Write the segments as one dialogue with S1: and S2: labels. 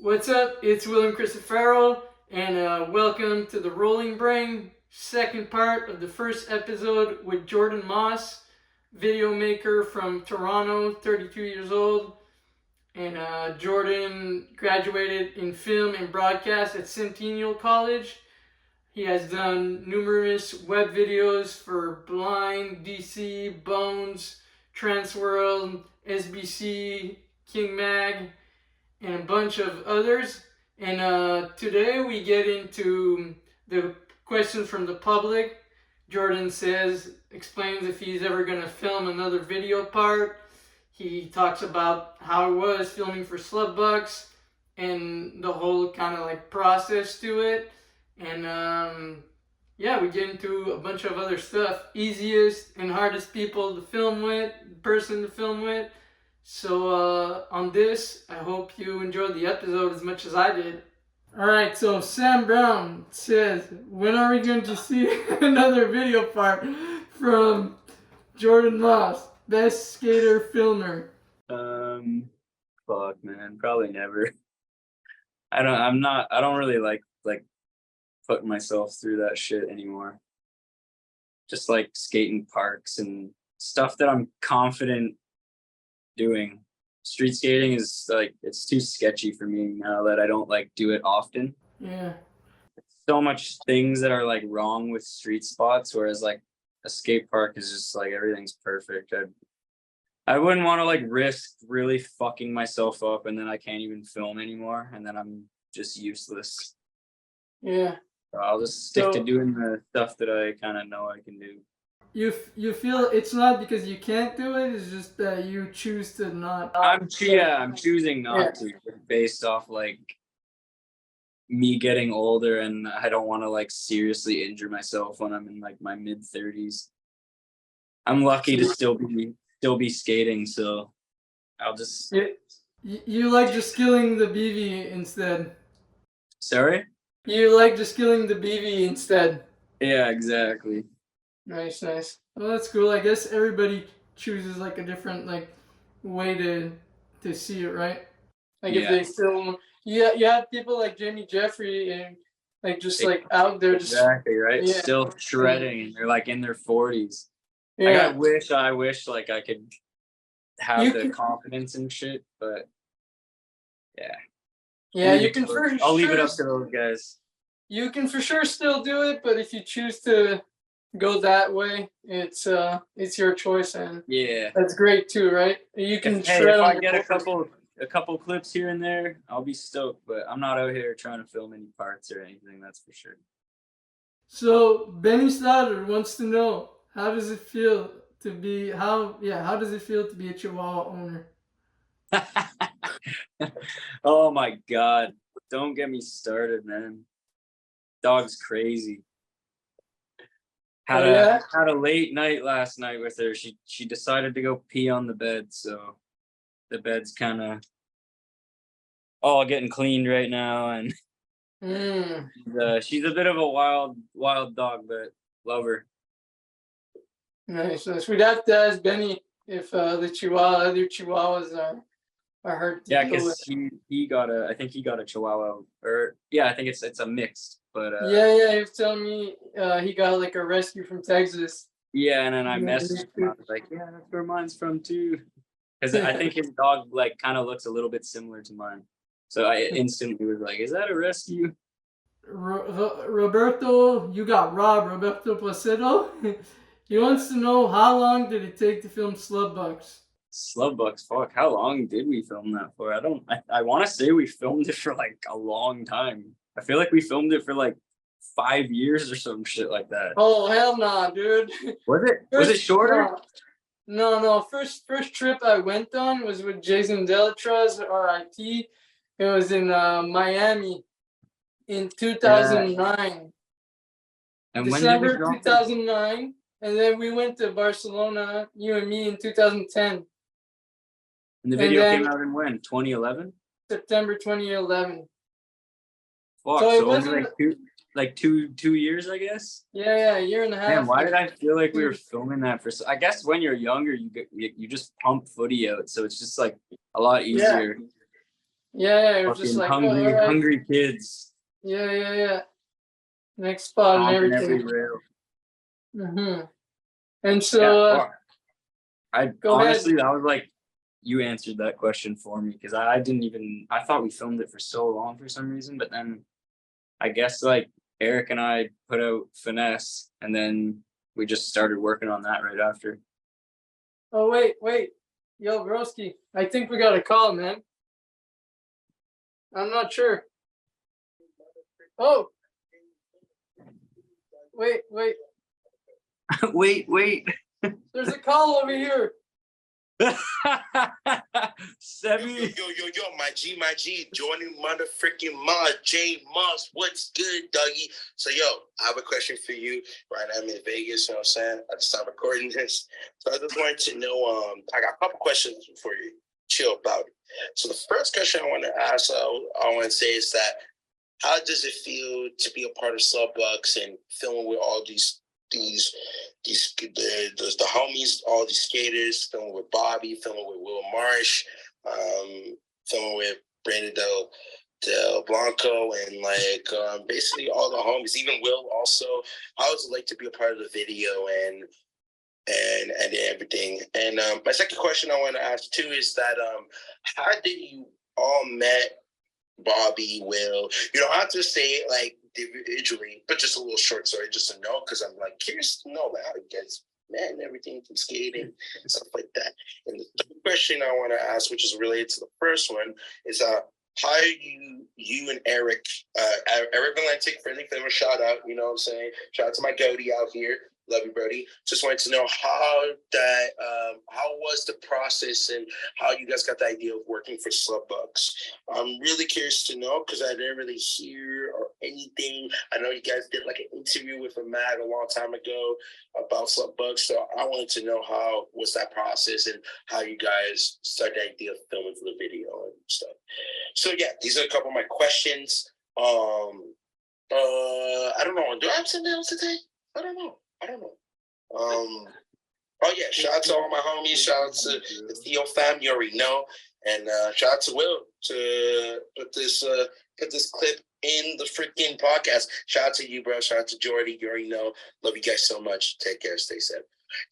S1: What's up? It's William Christofaro, and welcome to the Rolling Brain, second part of the first episode with Jordan Moss, video maker from Toronto, 32 years old. And Jordan graduated in film and broadcast at Centennial College. He has done numerous web videos for Blind, DC, Bones, Transworld, SBC, King Mag, and a bunch of others. And today we get into the questions from the public. Jordan explains if he's ever going to film another video part. He talks about how it was filming for SLUB Bucks and the whole kind of like process to it. And yeah, we get into a bunch of other stuff. Easiest and hardest people to film with, person to film with. So on this, I hope you enjoyed the episode as much as I did. Alright, so Sam Brown says, when are we going to see another video part from Jordan Moss, best skater filmer?
S2: Fuck, man, probably never. I don't really like putting myself through that shit anymore. Just like skating parks and stuff that I'm confident doing. Street skating is like, it's too sketchy for me now that I don't like do it often.
S1: Yeah.
S2: So much things that are like wrong with street spots, whereas like a skate park is just like everything's perfect. I wouldn't want to like risk really fucking myself up and then I can't even film anymore and then I'm just useless.
S1: Yeah.
S2: So I'll just stick to doing the stuff that I kind of know I can do.
S1: You feel it's not because you can't do it, it's just that you choose to not.
S2: I'm choosing not to, based off like me getting older, and I don't want to like seriously injure myself when I'm in like my mid-30s. I'm lucky to still be skating, so I'll just.
S1: You like just killing the BV instead.
S2: Sorry?
S1: You like just killing the BV instead.
S2: Yeah, exactly.
S1: Nice. Well, that's cool. I guess everybody chooses like a different like way to see it, right? Like if they film, you have people like Jamie Jeffrey and like just like out there just
S2: exactly right, still shredding, and they're like in their 40s. Yeah. Like, I wish like I could have the confidence and shit, but yeah, you can for I'll leave it up to those guys.
S1: You can for sure still do it, but if you choose to go that way, it's your choice, and that's great too, right? You can
S2: shred. If I get a couple clips here and there, I'll be stoked, but I'm not out here trying to film any parts or anything, that's for sure.
S1: So Benny Slaughter wants to know, how does it feel to be how does it feel to be a Chihuahua owner?
S2: Oh my god, don't get me started, man. Dog's crazy. Had a late night last night with her. She decided to go pee on the bed, so the bed's kind of all getting cleaned right now, and she's a bit of a wild dog, but love her.
S1: Nice. We'd have to ask Benny if the other Chihuahuas are hurt.
S2: Yeah, because I think he got a Chihuahua, or I think it's a mixed. But
S1: he was telling me he got like a rescue from Texas.
S2: Yeah, and then I messaged him. I was like, yeah, that's where mine's from too. Because I think his dog like kind of looks a little bit similar to mine. So I instantly was like, is that a rescue?
S1: Roberto, you got Roberto Placido. He wants to know, how long did it take to film SLUB Bucks?
S2: SLUB Bucks, fuck, how long did we film that for? I want to say we filmed it for like a long time. I feel like we filmed it for like 5 years or some shit like that.
S1: Oh, hell nah, dude.
S2: Was it shorter?
S1: No. First trip I went on was with Jason Delatraz, RIP. It was in Miami in 2009.
S2: And
S1: December 2009. And then we went to Barcelona, you and me, in 2010.
S2: And the video came out in when? 2011?
S1: September 2011.
S2: Fuck, so it wasn't like two years, I guess.
S1: Yeah, a year and a half.
S2: Man, why did I feel like we were filming that for? I guess when you're younger, you just pump footy out, so it's just like a lot easier.
S1: Yeah, it was just
S2: Fucking
S1: like, oh,
S2: hungry,
S1: all right.
S2: hungry kids
S1: Yeah. Next spot and
S2: stomping every
S1: everything.
S2: rail.
S1: Mm-hmm. And
S2: Yeah,
S1: so,
S2: fuck. I
S1: go
S2: honestly,
S1: ahead.
S2: that was like, you answered that question for me because I didn't even, I thought we filmed it for so long for some reason, but then I guess like Eric and I put out Finesse and then we just started working on that right after.
S1: Oh, wait. Yo, broski, I think we got a call, man. I'm not sure. Oh. Wait.
S2: Wait.
S1: There's a call over here.
S2: Sebi.
S3: Yo, my G, joining motherfucking Mod, J Moss, what's good, doggy? So, yo, I have a question for you. Right now, I'm in Vegas, you know what I'm saying? I just started recording this. So, I just wanted to know, I got a couple questions for you. Chill about it. So, the first question I want to ask, I want to say is that, how does it feel to be a part of Subbucks and filming with all these the homies, all these skaters, filming with Bobby, filming with Will Marsh, filming with Brandon Del Blanco, and basically all the homies, even Will also. How is it like to be a part of the video and everything? And my second question I want to ask too is that how did you all met Bobby, Will? You don't have to say it like individually, but just a little short story just to know, because I'm like curious to know like how you guys met and everything from skating and stuff like that. And the third question I want to ask, which is related to the first one, is how you and Eric Valentic, friendly famous shout out, you know what I'm saying? Shout out to my goatee out here. Love you, Brody. Just wanted to know how was the process and how you guys got the idea of working for Subbucks. I'm really curious to know because I didn't really hear or anything. I know you guys did like an interview with a Mag a long time ago about Subbucks, so I wanted to know how was that process and how you guys started the idea of filming for the video and stuff. So yeah, these are a couple of my questions. I don't know. Do I have something else today? I don't know. Oh yeah, shout out to all my homies. Shout out to the Theo fam. You already know, and shout out to Will to put this clip in the freaking podcast. Shout out to you, bro. Shout out to Jordy. You already know. Love you guys so much. Take care. Stay safe.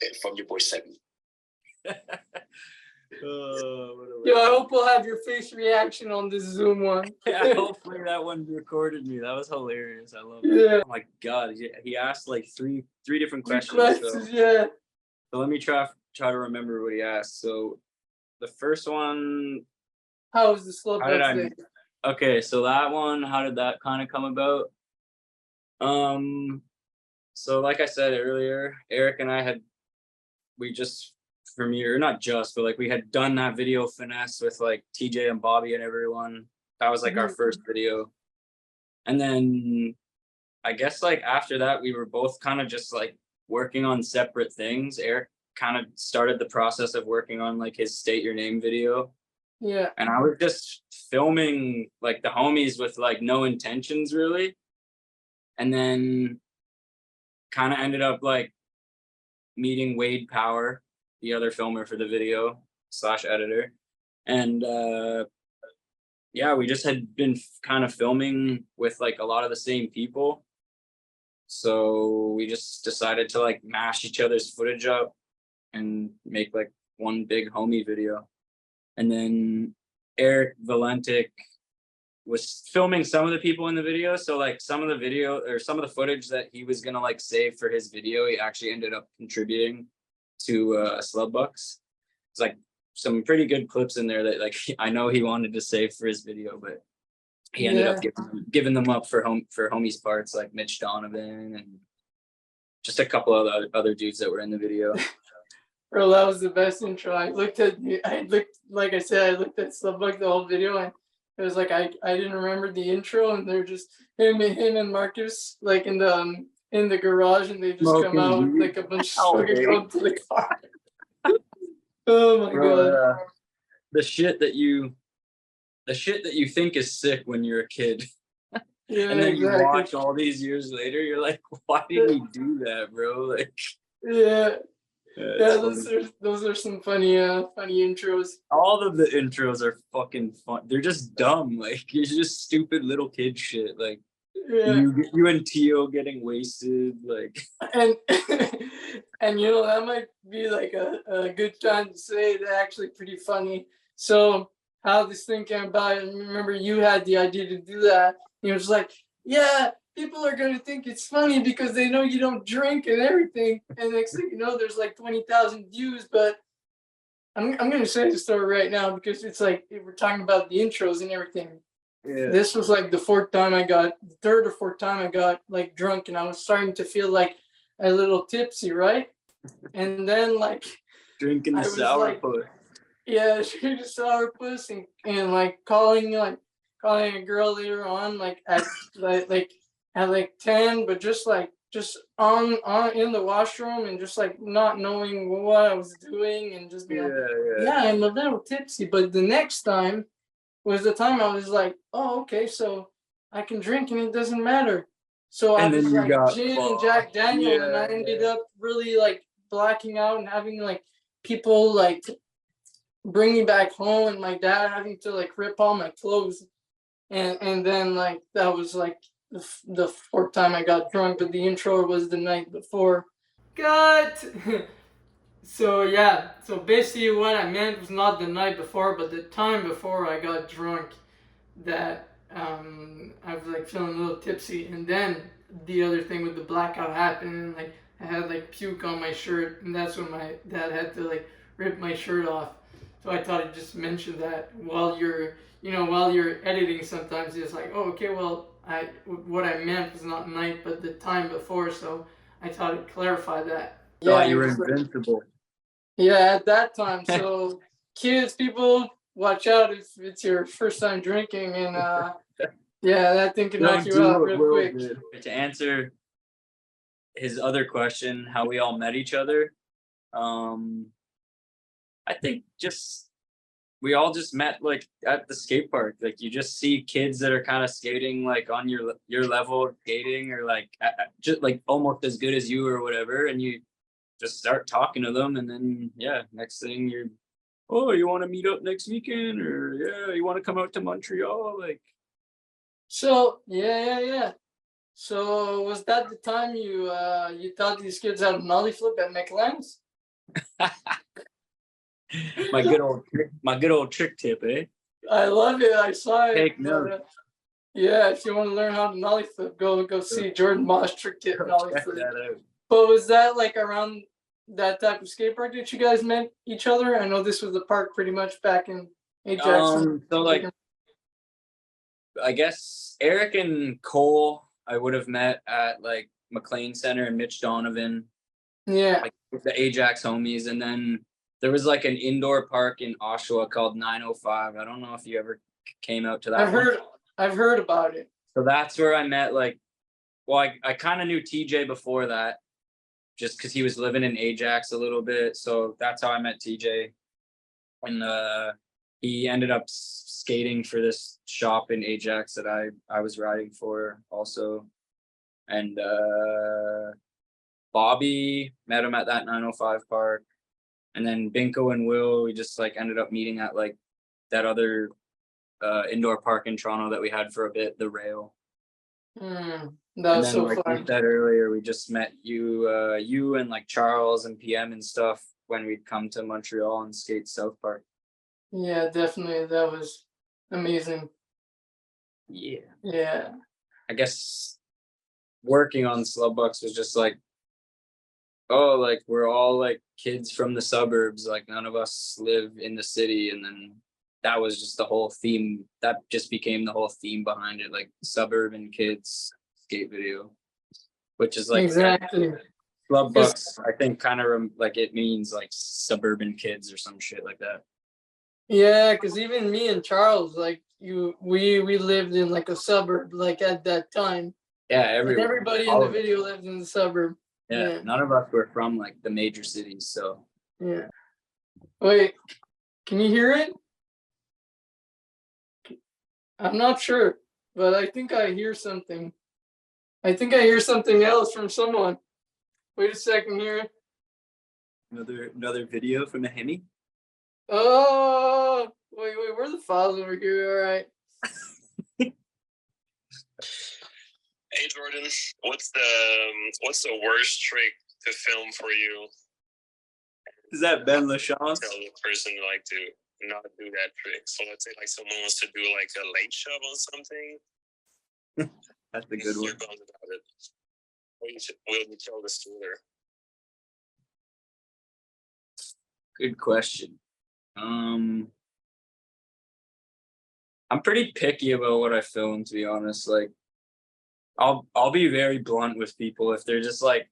S3: And from your boy Sebi.
S1: Yo, I hope we'll have your face reaction on this Zoom one.
S2: Yeah, hopefully that one recorded me. That was hilarious. I love it.
S1: Yeah.
S2: Oh my god, he asked like three different questions.
S1: Yeah.
S2: So let me try to remember what he asked. So the first one,
S1: how was the SLUB day?
S2: Okay, so that one, how did that kind of come about? So like I said earlier, Eric and I we had done that video Finesse with like TJ and Bobby and everyone. That was like our first video. And then I guess like after that, we were both kind of just like working on separate things. Eric kind of started the process of working on like his State Your Name video.
S1: Yeah.
S2: And I was just filming like the homies with like no intentions really. And then kind of ended up like meeting Wade Power, the other filmer for the video / editor. And yeah, we just had been kind of filming with like a lot of the same people. So we just decided to like mash each other's footage up and make like one big homie video. And then Eric Valentic was filming some of the people in the video. So like some of the footage that he was gonna like save for his video, he actually ended up contributing to Subbucks. It's like some pretty good clips in there that like I know he wanted to save for his video, but he ended up giving them up for homies parts like Mitch Donovan and just a couple of other dudes that were in the video.
S1: Bro, that was the best intro. I looked at Subbuck the whole video, and it was like I didn't remember the intro, and they're just him and Marcus like in the garage, and they just come out with like a bunch of smoking go to the car. Oh my god.
S2: The shit that you think is sick when you're a kid.
S1: Yeah,
S2: and then
S1: exactly.
S2: You watch all these years later, you're like, why did we do that, bro? Like,
S1: yeah. Yeah, those are some funny intros.
S2: All of the intros are fucking fun. They're just dumb. Like it's just stupid little kid shit. Like
S1: Yeah,
S2: you and Tio getting wasted. Like
S1: and and that might be like a good time to say it's actually pretty funny. So how this thing came about, and remember you had the idea to do that. It was like, yeah, people are gonna think it's funny because they know you don't drink and everything. And next thing you know, there's like 20,000 views. But I'm gonna say the story right now because it's like we're talking about the intros and everything.
S2: yeah.
S1: This was like the third or fourth time I got like drunk, and I was starting to feel like a little tipsy, right? And then like
S2: Drinking
S1: I
S2: the
S1: was
S2: sour puss.
S1: yeah, drinking sourpuss and like calling a girl later on like at like 10, but just on in the washroom and just like not knowing what I was doing and just being like, yeah, I'm a little tipsy. But the next time was the time I was like, oh, okay, so I can drink and it doesn't matter. So I
S2: And then
S1: was
S2: you
S1: like
S2: got
S1: gin and
S2: fucked.
S1: Jack Daniel, and I
S2: Yeah,
S1: ended up really like blacking out and having like people like bring me back home, and my dad having to like rip all my clothes, and then like that was like the fourth time I got drunk, but the intro was the night before. Cut. So yeah, so basically what I meant was not the night before, but the time before I got drunk, that I was like feeling a little tipsy, and then the other thing with the blackout happened, and like I had like puke on my shirt, and that's when my dad had to like rip my shirt off. So I thought I'd just mention that while you're editing, sometimes it's like, oh, okay, well, what I meant was not night, but the time before, so I thought I'd clarify that.
S2: Thought you were invincible.
S1: Yeah, at that time. So kids, people, watch out if it's your first time drinking, and yeah, that thing can knock
S2: Don't
S1: you
S2: do
S1: out
S2: what
S1: real
S2: Will
S1: quick.
S2: did. To answer his other question, how we all met each other, I think we all just met like at the skate park. Like you just see kids that are kind of skating like on your level of skating, or like just like almost as good as you or whatever, and you just start talking to them, and then yeah, next thing you want to meet up next weekend, or yeah, you want to come out to Montreal, like.
S1: So yeah. So was that the time you taught these kids how to nollie flip at McLean's?
S2: my good old trick tip, eh?
S1: I love it. I saw it.
S2: Take note.
S1: Yeah, if you want to learn how to nollie flip, go see Jordan Moss trick tip nollie
S2: Check
S1: flip.
S2: that out.
S1: But was that like around that type of skate park that you guys met each other? I know this was the park pretty much back in Ajax.
S2: So like, I guess Eric and Cole I would have met at like McLean Center, and Mitch Donovan,
S1: yeah,
S2: like with the Ajax homies, and then there was like an indoor park in Oshawa called 905. I don't know if you ever came out to that.
S1: I've heard about it.
S2: So that's where I met I kind of knew TJ before that, just because he was living in Ajax a little bit. So that's how I met TJ. And he ended up skating for this shop in Ajax that I was riding for also. And Bobby, met him at that 905 park. And then Binko and Will, we just like ended up meeting at like that other indoor park in Toronto that we had for a bit, the Rail.
S1: That was so
S2: like
S1: fun.
S2: you said earlier, we just met you and like Charles and PM and stuff when we'd come to Montreal and skate South Park.
S1: Yeah, definitely. That was amazing.
S2: Yeah. I guess working on SLUB Bucks was just like, oh, like we're all like kids from the suburbs, like none of us live in the city, and then that was just the whole theme. That just became the whole theme behind it, like suburban kids skate video, which is like
S1: exactly.
S2: SLUB Bucks. I think kind of like it means like suburban kids or some shit like that.
S1: Yeah, because even me and Charles, like we lived in like a suburb, like at that time.
S2: Yeah,
S1: everybody in the video lived in the suburb.
S2: Yeah, none of us were from like the major cities, so.
S1: Yeah. Wait, can you hear it? I'm not sure, but I think I hear something. I think I hear something else from someone. Wait a second here.
S2: Another video from a Hemi.
S1: Oh, wait, where the files over here? All right.
S4: Hey Jordan, what's the worst trick to film for you?
S2: Is that Ben
S4: Tell
S2: Lachance?
S4: the person like to not do that trick. So let's say like someone wants to do like a late shove on something.
S2: That's a good one.
S4: You're bummed about it. Will you tell the story?
S2: Good question. I'm pretty picky about what I film, to be honest. Like, I'll be very blunt with people if they're just like,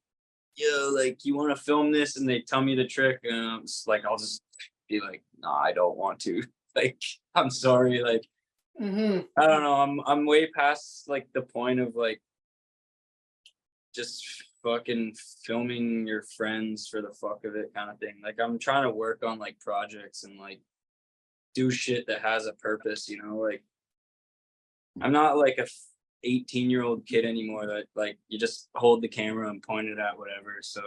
S2: yo, like, you want to film this, and they tell me the trick, and I'll just be like, nah, I don't want to. Like, I'm sorry. Like,
S1: Mm-hmm.
S2: I don't know. I'm way past like the point of like just fucking filming your friends for the fuck of it kind of thing. Like, I'm trying to work on like projects and like do shit that has a purpose, you know? Like, I'm not like a 18-year-old kid anymore that like you just hold the camera and point it at whatever. So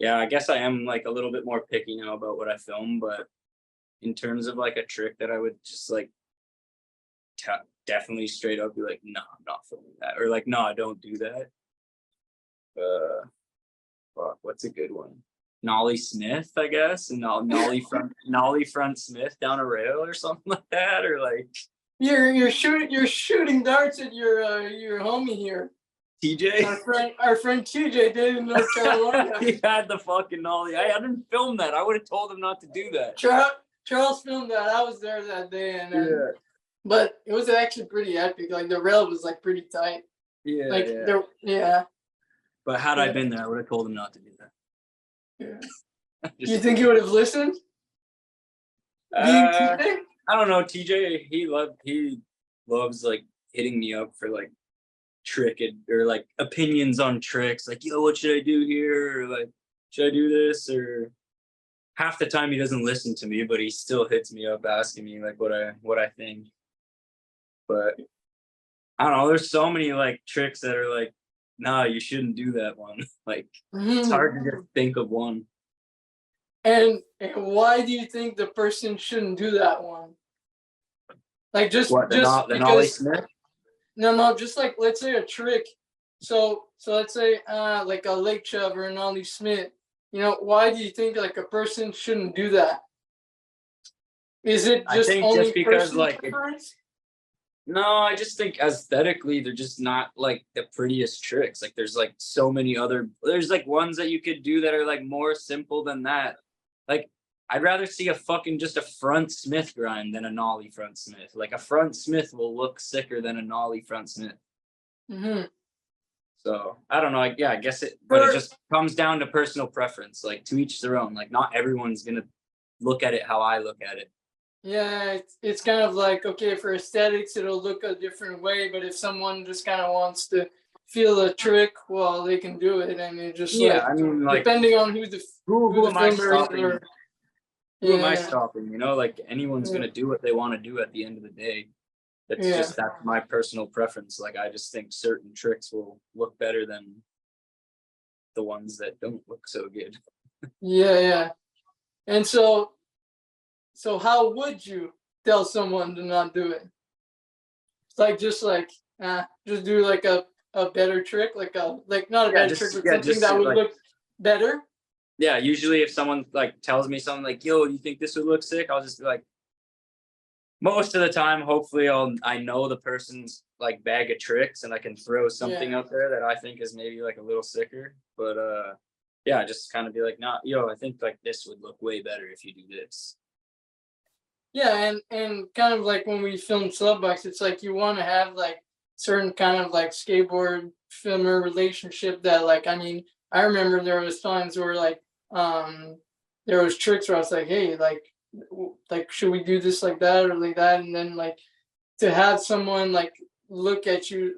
S2: yeah, I guess I am like a little bit more picky now about what I film, but in terms of like a trick that I would just like definitely straight up be like, no, I'm not filming that, or like, no, I don't do that. Fuck, what's a good one? Nollie Smith, I guess, and Nollie front Smith down a rail or something like that, or like
S1: You're shooting darts at your homie here.
S2: TJ.
S1: Our friend TJ did in North Carolina.
S2: He had the fucking Nollie. I didn't film that. I would have told him not to do that.
S1: Charles filmed that. I was there that day, and
S2: Yeah.
S1: but it was actually pretty epic. Like the rail was like pretty tight.
S2: Yeah.
S1: Like
S2: yeah.
S1: there, yeah.
S2: But had I been there, I would have told him not to do that.
S1: Yeah.
S2: Just-
S1: You think he would have listened?
S2: I don't know. TJ, he loves like hitting me up for like or like opinions on tricks. Like, yo, what should I do here? Or like, should I do this? Or half the time he doesn't listen to me, but he still hits me up asking me like what I think. But I don't know. There's so many like tricks that are like, nah, you shouldn't do that one. Like, it's hard to just think of one.
S1: And why do you think the person shouldn't do that one? Like just
S2: The Nollie Smith?
S1: No, just like let's say a trick. So let's say like a leg shove or an Ollie Smith. You know, why do you think like a person shouldn't do that? Is it just only
S2: just because
S1: personal
S2: like
S1: preference?
S2: no, I just think aesthetically they're just not like the prettiest tricks. Like there's like so many there's like ones that you could do that are like more simple than that. Like I'd rather see just a front Smith grind than a nollie front Smith. Like a front Smith will look sicker than a nollie front Smith.
S1: Mm-hmm.
S2: So I don't know. I guess it just comes down to personal preference. Like to each their own. Like not everyone's gonna look at it how I look at it.
S1: Yeah, it's kind of like, okay, for aesthetics it'll look a different way, but if someone just kind of wants to feel a trick, well, they can do it. I mean, just
S2: I mean, like
S1: depending on who
S2: am I stopping? Who am I
S1: Yeah.
S2: stopping? You know, like anyone's gonna do what they want to do at the end of the day. That's my personal preference. Like I just think certain tricks will look better than the ones that don't look so good.
S1: Yeah. And so how would you tell someone to not do it? Like just do like a better trick, like not a better trick, but something that would
S2: like,
S1: look better.
S2: Yeah, usually if someone like tells me something like, yo, you think this would look sick? I'll just be like, most of the time, hopefully I know the person's like bag of tricks and I can throw something out there that I think is maybe like a little sicker. But yeah, just kind of be like, nah, yo, I think like this would look way better if you do this.
S1: Yeah, and kind of like when we film SLUB bikes, it's like you want to have like certain kind of like skateboard filmer relationship that like, I mean, I remember there was times where like there was tricks where I was like, hey, like should we do this like that or like that, and then like to have someone like look at you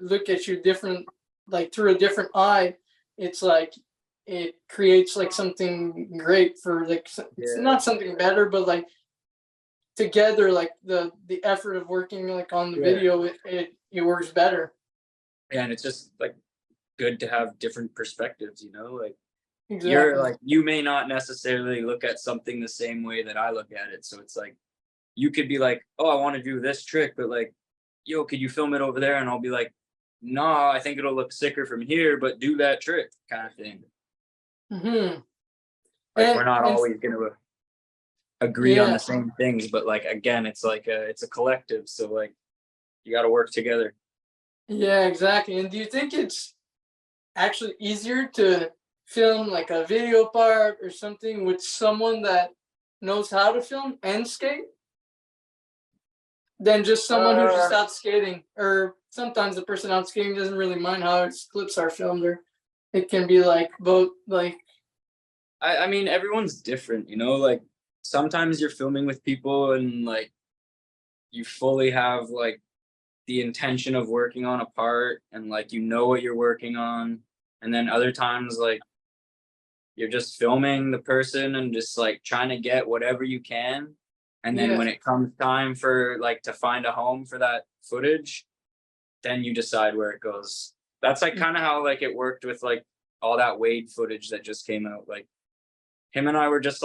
S1: different, like through a different eye, it's like it creates like something great for like it's not something better, but like together, like the effort of working like on the video, it works better.
S2: Yeah, and it's just like good to have different perspectives, you know, like
S1: Exactly.
S2: like, you may not necessarily look at something the same way that I look at it. So it's like, you could be like, oh, I want to do this trick, but like, yo, could you film it over there? And I'll be like, nah, I think it'll look sicker from here, but do that trick kind of thing.
S1: Mm-hmm.
S2: Like, we're not
S1: And
S2: always going to agree on
S1: yeah,
S2: the same things, but like, again, it's like it's a collective. So like, you got to work together.
S1: yeah, exactly. And do you think it's actually easier to film like a video part or something with someone that knows how to film and skate than just someone who's just out skating? Or sometimes the person out skating doesn't really mind how its clips are filmed, or it can be like both. Like,
S2: I mean, everyone's different, you know, like sometimes you're filming with people and like you fully have like the intention of working on a part and like you know what you're working on. And then other times like you're just filming the person and just like trying to get whatever you can. And then
S1: yeah,
S2: when it comes time for like to find a home for that footage, then you decide where it goes. That's like kind of how like it worked with like all that Wade footage that just came out. Like him and I were just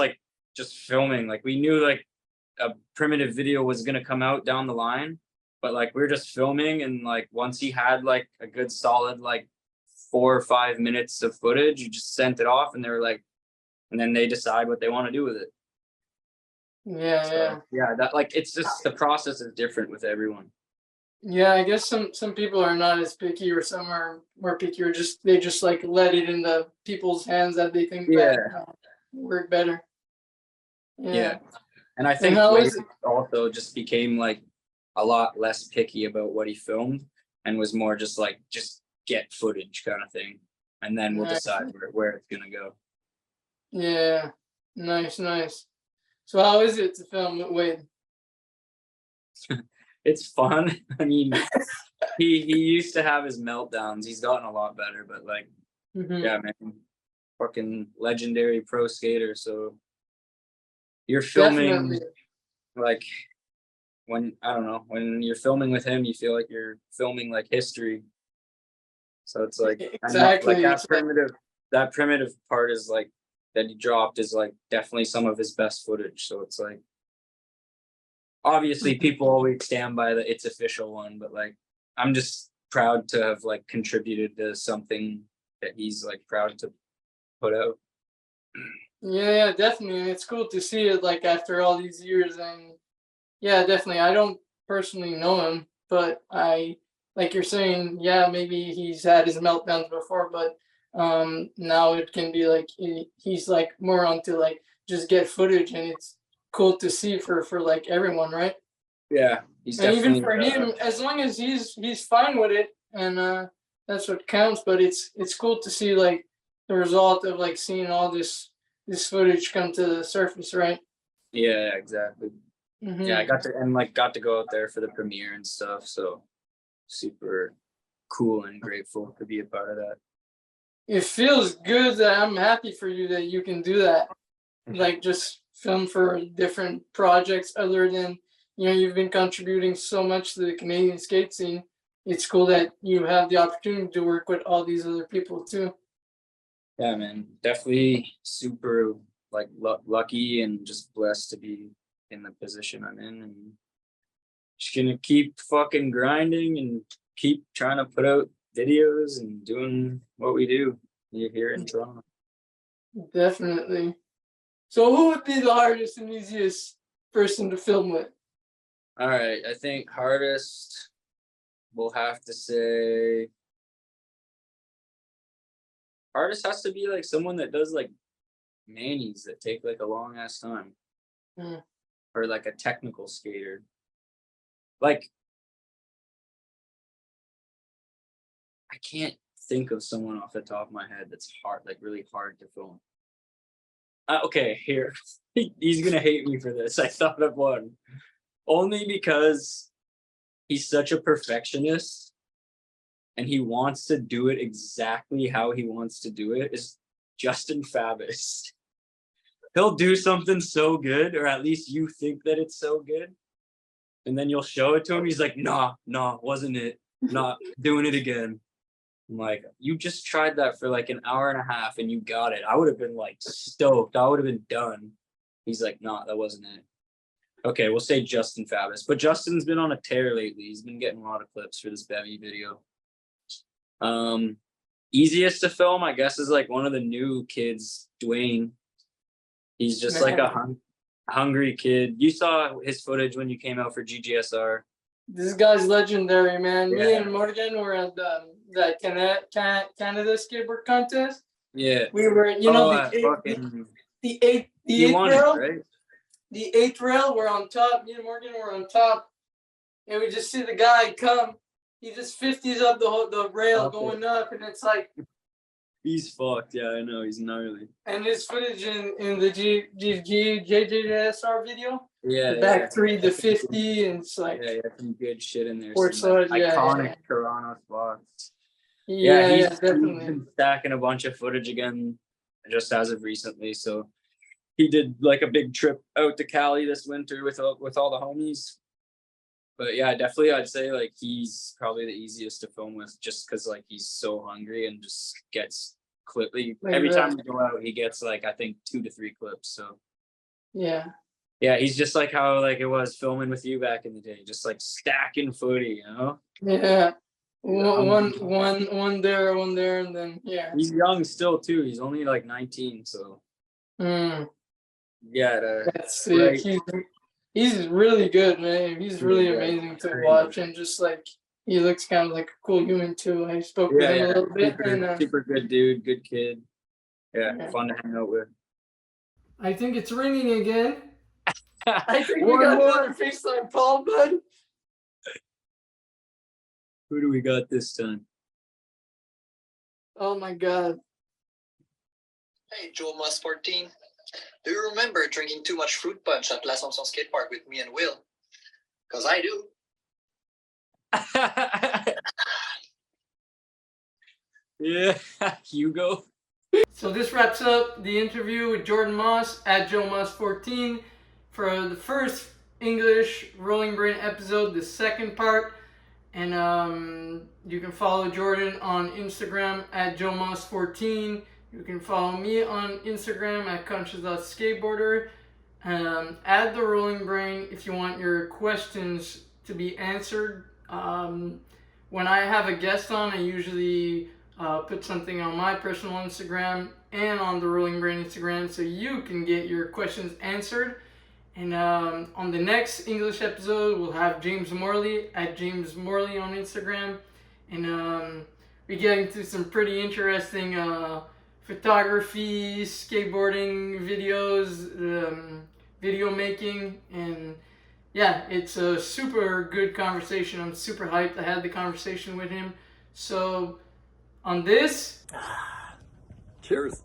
S2: filming. Like we knew like a primitive video was gonna come out down the line, but like we were just filming and like once he had like a good solid like 4 or 5 minutes of footage, you just sent it off and they were like, and then they decide what they want to do with it.
S1: yeah,
S2: So
S1: yeah.
S2: yeah, that like it's just the process is different with everyone.
S1: Yeah, I guess some people are not as picky, or some are more picky, or just they just like let it in the people's hands that they think that
S2: Yeah,
S1: work better.
S2: yeah.
S1: Yeah.
S2: And I
S1: And
S2: think
S1: how
S2: Wade
S1: is it?
S2: also just became like a lot less picky about what he filmed and was more just like just get footage kind of thing. And then we'll
S1: Nice.
S2: decide where it's gonna go.
S1: Yeah. Nice, nice. So how is it to film with Wade?
S2: It's fun. I mean, he used to have his meltdowns. He's gotten a lot better, but like,
S1: Hmm.
S2: yeah, man, fucking legendary pro skater. So you're filming
S1: Definitely.
S2: like when I don't know, when you're filming with him, you feel like you're filming like history. So it's like and that like
S1: Exactly. It's like,
S2: that primitive part is like that he dropped is like definitely some of his best footage. So it's like obviously people always stand by the it's official one, but like I'm just proud to have like contributed to something that he's like proud to put out.
S1: yeah, yeah, definitely. And it's cool to see it like after all these years. And yeah, definitely. I don't personally know him, but like you're saying, yeah, maybe he's had his meltdowns before, but now it can be like he's like more onto like just get footage, and it's cool to see for like everyone, right?
S2: Yeah, he's
S1: And even
S2: definitely
S1: for him, as long as he's fine with it, and that's what counts. But it's cool to see like the result of like seeing all this footage come to the surface, right?
S2: yeah, exactly. Yeah, I
S1: Hmm.
S2: got to go out there for the premiere and stuff. So super cool and grateful to be a part of that.
S1: It feels good that I'm happy for you that you can do that. Like just film for different projects other than, you've been contributing so much to the Canadian skate scene. It's cool that you have the opportunity to work with all these other people too.
S2: Yeah, man, definitely super like lucky and just blessed to be in the position I'm in, and just gonna keep fucking grinding and keep trying to put out videos and doing what we do here in Toronto.
S1: Definitely. So who would be the hardest and easiest person to film with?
S2: All right, I think hardest we'll have to say hardest has to be like someone that does like manis that take like a long ass time,
S1: Mm.
S2: or like a technical skater. Like I can't think of someone off the top of my head that's hard, like really hard to film. Okay, here. He's gonna hate me for this. I thought of one. Only because he's such a perfectionist and he wants to do it exactly how he wants to do it is Justin Fabis. He'll do something so good, or at least you think that it's so good. And then you'll show it to him. He's like, nah, wasn't it? Not doing it again. I'm like, you just tried that for like an hour and a half and you got it. I would have been like stoked. I would have been done. He's like, nah, that wasn't it. Okay, we'll say Justin Fabus. But Justin's been on a tear lately. He's been getting a lot of clips for this Bevy video. Easiest to film, I guess, is like one of the new kids, Dwayne. He's just like a hungry kid. You saw his footage when you came out for GGSR.
S1: This guy's legendary, man. Me
S2: Yeah.
S1: and Morgan were at the Canada skateboard contest.
S2: Yeah.
S1: We were, you know, the eighth rail.
S2: Right?
S1: The eighth rail, we're on top. Me and Morgan were on top, and we just see the guy come. He just 50s up the rail going up, and it's like
S2: He's fucked. Yeah, I know. He's gnarly.
S1: And his footage in the JJSR video.
S2: Yeah.
S1: The back three, the 50, and it's like
S2: yeah, some good shit in there.
S1: Some
S2: iconic Toronto spots.
S1: Yeah,
S2: He's
S1: definitely.
S2: been stacking a bunch of footage again, just as of recently. So he did like a big trip out to Cali this winter with all the homies. But yeah, definitely, I'd say like he's probably the easiest to film with, just because like he's so hungry and just gets every time we go out, he gets like I think 2 to 3 clips. So
S1: yeah,
S2: he's just like how like it was filming with you back in the day, just like stacking footy, you know.
S1: yeah. One there, and then yeah.
S2: He's young still too. He's only like 19, so yeah.
S1: That's sick. He's really good, man. He's really amazing to watch, and just like he looks kind of like a cool human too. I spoke with him a little bit,
S2: super good dude, good kid. Yeah, fun to hang out with.
S1: I think it's ringing again. I think we
S2: One
S1: got
S2: more.
S1: another FaceTime call, bud.
S2: Who do we got this time?
S1: Oh my god.
S5: Hey, Joel Moss 14. Do you remember drinking too much fruit punch at L'Assomption Skate Park with me and Will? Because I do.
S2: Yeah, Hugo.
S1: So this wraps up the interview with Jordan Moss at Joe Moss 14 for the first English Rolling Brain episode, the second part. And you can follow Jordan on Instagram at Joe Moss 14. You can follow me on Instagram at conscious.skateboarder. Add the Rolling Brain if you want your questions to be answered. When I have a guest on, I usually put something on my personal Instagram and on the Rolling Brain Instagram so you can get your questions answered. And on the next English episode, we'll have James Morley at James Morley on Instagram. And we get into some pretty interesting photography, skateboarding videos, video making, and yeah, it's a super good conversation. I'm super hyped. I had the conversation with him. So on this,
S6: cheers.